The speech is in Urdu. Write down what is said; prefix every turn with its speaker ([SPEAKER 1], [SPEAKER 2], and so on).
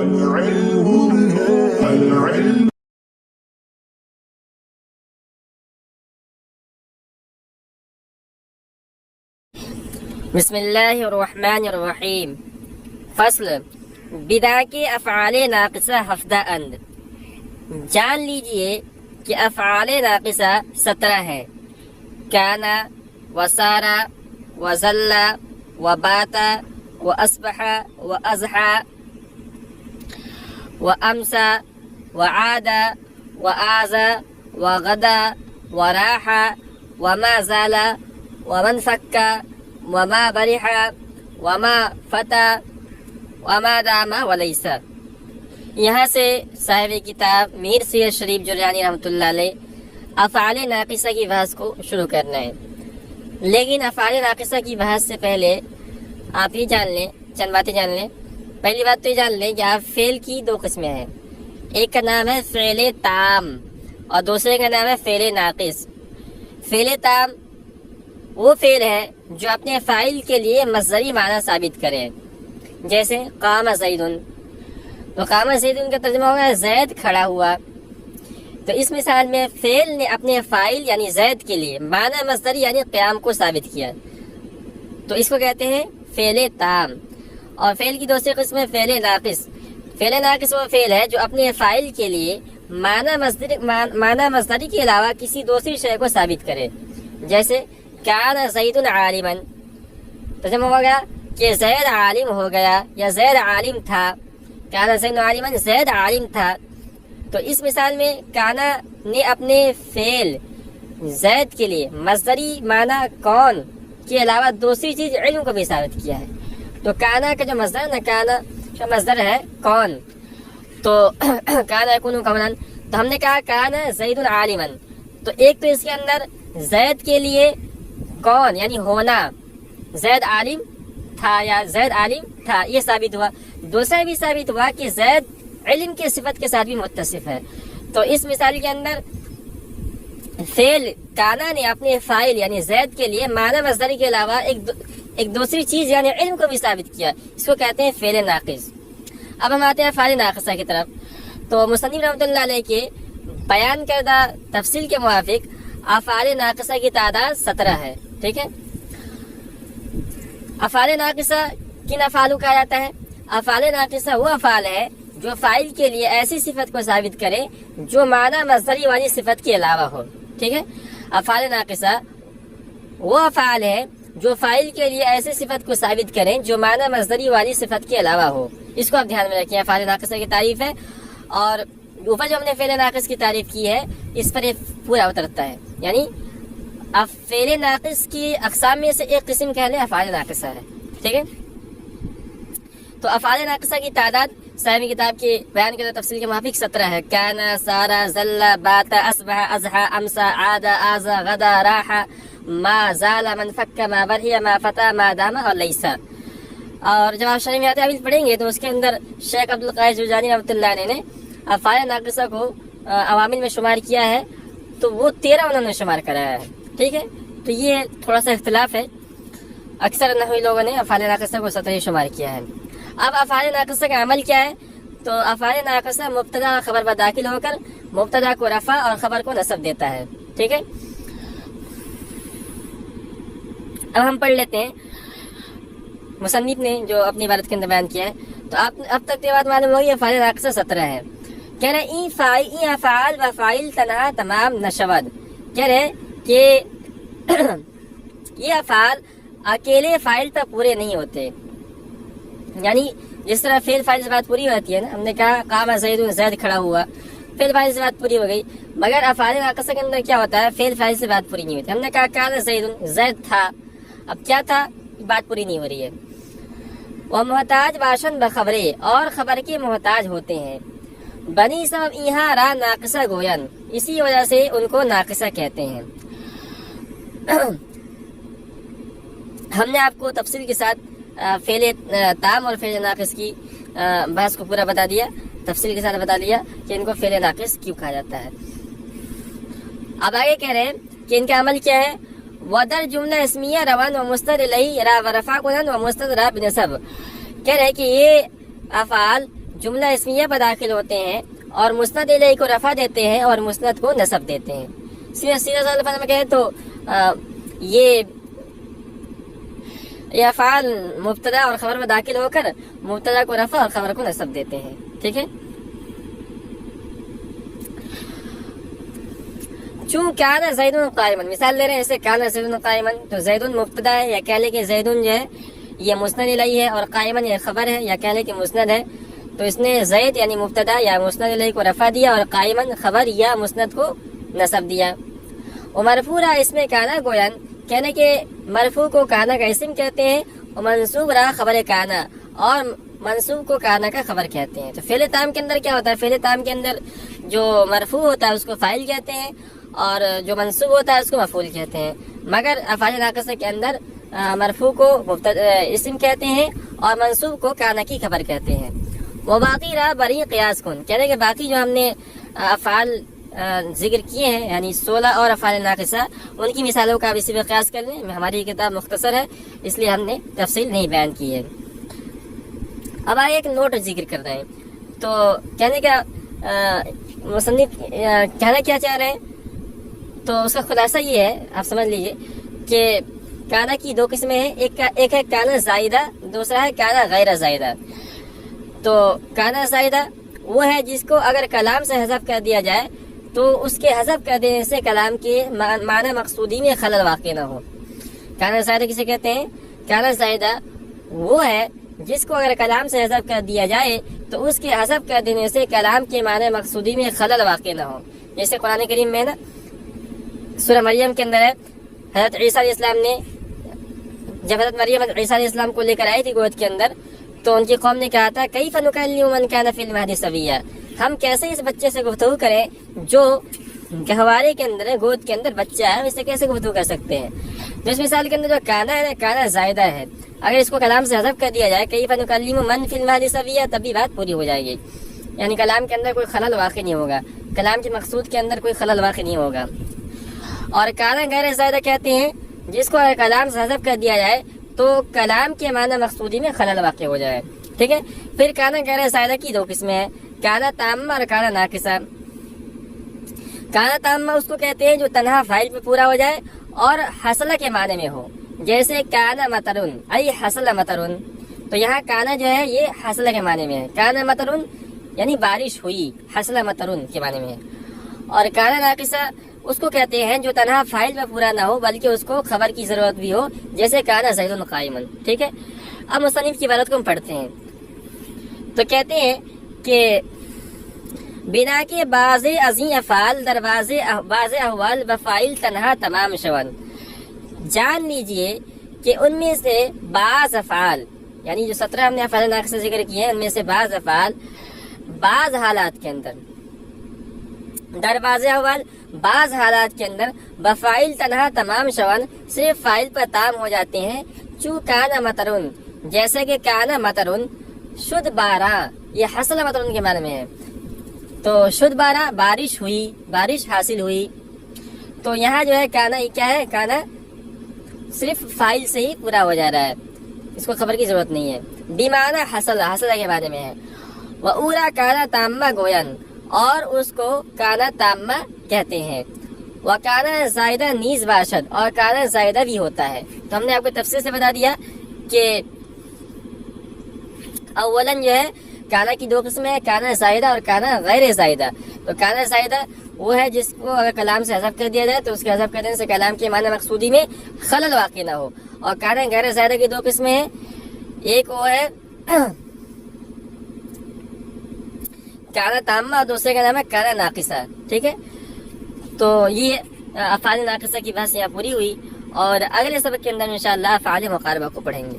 [SPEAKER 1] العلم
[SPEAKER 2] بسم اللہ الرحمن الرحیم فصل بدا کے افعال ناقصہ ہفتہ اند. جان لیجئے کہ افعال ناقصہ 17 ہے. کانا وسارا وزلا وباتا واصبحا واضحا وامسا وعادا وآزا وغدا وراحا وما زالا ومن فکا وما برحا وما فتا وما داما ولیسا. یہاں سے صاحب کتاب میر سید شریف جرجانی رحمۃ اللہ علیہ افعال ناقصہ کی بحث کو شروع کرنا ہے. لیکن افعال ناقصہ کی بحث سے پہلے آپ یہ جان لیں، چند باتیں جان لیں. پہلی بات تو یہ جان لیں کہ آپ فعل کی 2 قسمیں ہیں. ایک کا نام ہے فعل تام اور دوسرے کا نام ہے فعل ناقص. فعل تام وہ فعل ہے جو اپنے فاعل کے لیے مصدری معنی ثابت کرے. جیسے قام زیدن، تو قام زیدن کا ترجمہ ہوگا زید کھڑا ہوا. تو اس مثال میں فعل نے اپنے فاعل یعنی زید کے لیے معنی مصدری یعنی قیام کو ثابت کیا، تو اس کو کہتے ہیں فعل تام. اور فعل کی دوسری قسم ہے فعل ناقص. فعل ناقص وہ فعل ہے جو اپنے فاعل کے لیے معنی مصدری کے علاوہ کسی دوسری شے کو ثابت کرے. جیسے کان زید عالما، ترجمہ ہوگا کہ زید عالم ہو گیا یا زید عالم تھا. کان زید عالما، زید عالم تھا. تو اس مثال میں کانا نے اپنے فعل زید کے لیے مصدری معنی کون کے علاوہ دوسری چیز علم کو بھی ثابت کیا ہے. تو کانا کا جو مصدر ہے نا، کانا کا مصدر ہے کون، تو کانا یکون قولا، تو ہم نے کہا کانا زید عالما، تو ایک تو اس کے اندر زید کے لیے کون یعنی ہونا، زید عالم تھا یا زید عالم تھا، یہ ثابت ہوا. دوسرا بھی ثابت ہوا کہ زید علم کے صفت کے ساتھ بھی متصف ہے. تو اس مثال کے اندر فعل کانا نے اپنے فاعل یعنی زید کے لیے معنی مصدری کے علاوہ ایک دوسری چیز یعنی علم کو بھی ثابت کیا. اس کو کہتے ہیں فعل ناقص. اب ہم آتے ہیں افعال ناقصہ کی طرف. تو مصنف رحمۃ اللہ علیہ کے بیان کردہ تفصیل کے موافق افعال ناقصہ کی تعداد 17 ہے. ٹھیک ہے. افعال ناقصہ کن افعال کو کہا جاتا ہے؟ افعال ناقصہ وہ افعال ہے جو فاعل کے لیے ایسی صفت کو ثابت کرے جو معنی مصدری والی صفت کے علاوہ ہو. ٹھیک ہے. افعال ناقصہ وہ افعال ہے جو فاعل کے لیے ایسی صفت کو ثابت کریں جو معنی مصدری والی صفت کے علاوہ ہو. اس کو آپ دھیان میں رکھیں. افعال ناقصہ کی تعریف ہے، اور اوپر جو ہم نے فعل ناقص کی تعریف کی ہے اس پر یہ پورا اترتا ہے. یعنی فعل ناقص کی اقسام میں سے ایک قسم کہہ لیں افعال ناقصہ ہے. ٹھیک ہے. تو افعال ناقصہ کی تعداد صاحب کتاب کے بیان کے تفصیل کے موافق 17 ہے. کانا سارا زلا باتا اصبح اضحى امسا عاد آزا غدا راحا ما زال من فک ما برحی ما فتا ما داما اور لیسا. اور جب آپ شرح میں آتے پڑھیں گے تو اس کے اندر شیخ عبدالقاہر جرجانی رحمۃ اللہ علیہ نے افعال ناقصہ کو عوامل میں شمار کیا ہے، تو وہ 13 انہوں نے شمار کرایا ہے. ٹھیک ہے. تو یہ تھوڑا سا اختلاف ہے. اکثر نحوی لوگوں نے افعال ناقصہ کو 17 شمار کیا ہے. اب افعال ناقصہ کا عمل کیا ہے؟ تو افعال ناقصہ مبتدا اور خبر پر داخل ہو کر مبتدا کو رفع اور خبر کو نصب دیتا ہے. ٹھیک ہے. اب ہم پڑھ لیتے ہیں مصنف نے جو اپنی عبارت کے اندر بیان کیا ہے. تو اب تک یہ بات معلوم ہوگی افعال ناقصہ 17 ہے. کہہ رہے این افعال و فاعل تنہا تمام نشود. کہہ رہے کہ یہ افعال اکیلے فاعل تک پورے نہیں ہوتے. یعنی جس طرح فعل فاعل سے بات پوری ہوتی ہے نا، ہم نے کہا قام زید، زید کھڑا ہوا، فعل فاعل سے بات پوری ہو گئی. مگر افعال ناقصہ کے اندر کیا ہوتا ہے؟ فعل فاعل سے بات پوری نہیں ہوتی. ہم نے کہا کان زید، زید تھا، اب کیا تھا؟ بات پوری نہیں ہو رہی ہے. وہ محتاج باشن بخبرے، اور خبر کے محتاج ہوتے ہیں. بنی سب یہاں را ناقصہ گوین، اسی وجہ سے ان کو ناقصہ کہتے ہیں. ہم نے آپ کو تفصیل کے ساتھ فعل تام اور فعل ناقص کی بحث کو پورا بتا دیا، تفصیل کے ساتھ بتا دیا کہ ان کو فعل ناقص کیوں کہا جاتا ہے. اب آگے کہہ رہے ہیں کہ ان کا عمل کیا ہے. ودر جملہ اسمیہ روان و مستد الیہ را و رفع کنن و مستد را بنسب. کہہ رہے کہ یہ افعال جملہ اسمیہ پر داخل ہوتے ہیں اور مسند الیہ کو رفع دیتے ہیں اور مسند کو نصب دیتے ہیں. سیدھے الفاظ میں کہیں تو یہ افعال مبتدا اور خبر میں داخل ہو کر مبتدا کو رفع اور خبر کو نصب دیتے ہیں. ٹھیک ہے. چون کانا زید قائما، مثال لے رہے ہیں ایسے کانا زید قائما، تو زید مبتدا ہے، یا کہہ لیں کہ زید جو ہے یہ مسند الیہ ہے اور قائما یہ خبر ہے، یا کہہ لیں کہ مسند ہے. تو اس نے زید یعنی مبتدا یا مسند الیہ کو رفع دیا اور قائما خبر یا مسند کو نصب دیا. ومرفوع اسم کانا گویان، کہنے کہ مرفوع کو کانا کا اسم کہتے ہیں، اور منصوب رہا خبر کانا، اور منصوب کو کانا کا خبر کہتے ہیں. تو فعل تام کے اندر کیا ہوتا ہے؟ فعل تام کے اندر جو مرفوع ہوتا ہے اس کو فاعل کہتے ہیں اور جو منصوب ہوتا ہے اس کو مفعول کہتے ہیں. مگر افعال ناقصہ کے اندر مرفوع کو اسم کہتے ہیں اور منصوب کو کانا کی خبر کہتے ہیں. وہ باقی رہا بری قیاس کن، کہنے کہ باقی جو ہم نے افعال ذکر کیے ہیں یعنی 16 اور افعال ناقصہ، ان کی مثالوں کا آپ اسی پہ قیاس کر لیں. ہماری کتاب مختصر ہے اس لیے ہم نے تفصیل نہیں بیان کی ہے. اب آئے ایک نوٹ ذکر کر رہے ہیں. تو کہنے کا مصنف کہنا کیا چاہ رہے ہیں، تو اس کا خلاصہ یہ ہے، آپ سمجھ لیجئے کہ کانا کی دو قسمیں ہیں. ایک ہے کانا زائدہ، دوسرا ہے کانا غیر زائدہ. تو کانا زائدہ وہ ہے جس کو اگر کلام سے حذف کر دیا جائے تو اس کے حذف کر دینے سے کلام کے معنی مقصودی میں خلل واقع نہ ہو. کانا زائدہ کسے کہتے ہیں؟ کانا زائدہ وہ ہے جس کو اگر کلام سے حذف کر دیا جائے تو اس کے حذف کر دینے سے کلام کے معنی مقصودی میں خلل واقع نہ ہو. جیسے قرآن کریم میں نا سورہ مریم کے اندر ہے، حضرت عیسیٰ علیہ السلام نے جب حضرت مریم عیسیٰ علیہ السلام کو لے کر آئی تھی گود کے اندر، تو ان کی قوم نے کہا تھا کیف نکلم من کان فی المہد صبیا، ہم کیسے اس بچے سے گفتگو کریں جو گہوارے کے اندر ہے، گود کے اندر بچہ ہے، اس سے کیسے گفتگو کر سکتے ہیں. تو اس مثال کے اندر جو کانا ہے نا، کانا زائدہ ہے، اگر اس کو کلام سے حذف کر دیا جائے کیف نکلم من فی المہد صبیا، تبھی بات پوری ہو جائے گی. یعنی کلام کے اندر کوئی خلل واقع نہیں ہوگا، کلام کے مقصود کے اندر کوئی خلل واقع نہیں ہوگا. اور کانا غیر زائدہ کہتے ہیں جس کو اگر کلام سے حذف کر دیا جائے تو کلام کے معنی مقصودی میں خلل واقع ہو جائے. ٹھیک ہے. پھر کانا غیر زائدہ کی دو قسمیں ہیں، کانا تامہ اور کانا ناقصہ. کانا تامہ اس کو کہتے ہیں جو تنہا فاعل پہ پورا ہو جائے اور حصلہ کے معنی میں ہو، جیسے کانا مطرن ای حصل مطرن. تو یہاں کانا جو ہے یہ حصلہ کے معنی میں ہے، کانا مطرن یعنی بارش ہوئی، حصل مطرن کے معنی میں ہے. اور کانا ناقصہ اس کو کہتے ہیں جو تنہا فاعل پہ پورا نہ ہو بلکہ اس کو خبر کی ضرورت بھی ہو، جیسے کانا زید قائما. ٹھیک ہے. اب مصنف کی عبارت کو ہم پڑھتے ہیں. تو کہتے ہیں کہ بنا کے بعض ازیں افعال دروازے بعض احوال بفائل تنہا تمام شون، جان لیجئے کہ ان میں سے بعض افعال یعنی جو 17 ہم نے افعال ناقصہ ذکر کیے ہیں ان میں سے بعض افعال بعض حالات کے اندر، دروازے احوال بعض حالات کے اندر بفائل تنہا تمام شون صرف فائل پر تام ہو جاتے ہیں. چو کانا مطرن، جیسے کہ کانا مطرن شد بارہ، یہ حصل مطرن کے معنی میں ہے. تو شد بارہ بارش ہوئی، بارش حاصل ہوئی. تو یہاں جو ہے کانا کیا ہے؟ کانا صرف فائل سے ہی پورا ہو جا رہا ہے، اس کو خبر کی ضرورت نہیں ہے. بیمانہ حصل، حصل کے بارے میں ہے. وَأُورَا کانا تامہ گوین، اور اس کو کانا تامہ کہتے ہیں. وَكَانَ زائدہ نیز باشد، اور کانا زائدہ بھی ہوتا ہے. تو ہم نے آپ کو تفصیل سے بتا دیا کہ اولاً جو ہے کانا کی دو قسمیں ہیں، کانا زائدہ اور کانا غیر زائدہ. تو کانا زائدہ وہ ہے جس کو اگر کلام سے حذف کر دیا جائے تو اس کے حذف کر دینے سے کلام کے معنی مقصودی میں خلل واقع نہ ہو. اور کانا غیر زائدہ کی دو قسمیں ہیں، ایک وہ ہے کانا تامہ اور دوسرے کا نام ہے کانا ناقصہ. ٹھیک ہے. تو یہ افعال ناقصہ کی بحث یہاں پوری ہوئی، اور اگلے سبق کے اندر انشاءاللہ افعال مقاربہ کو پڑھیں گے.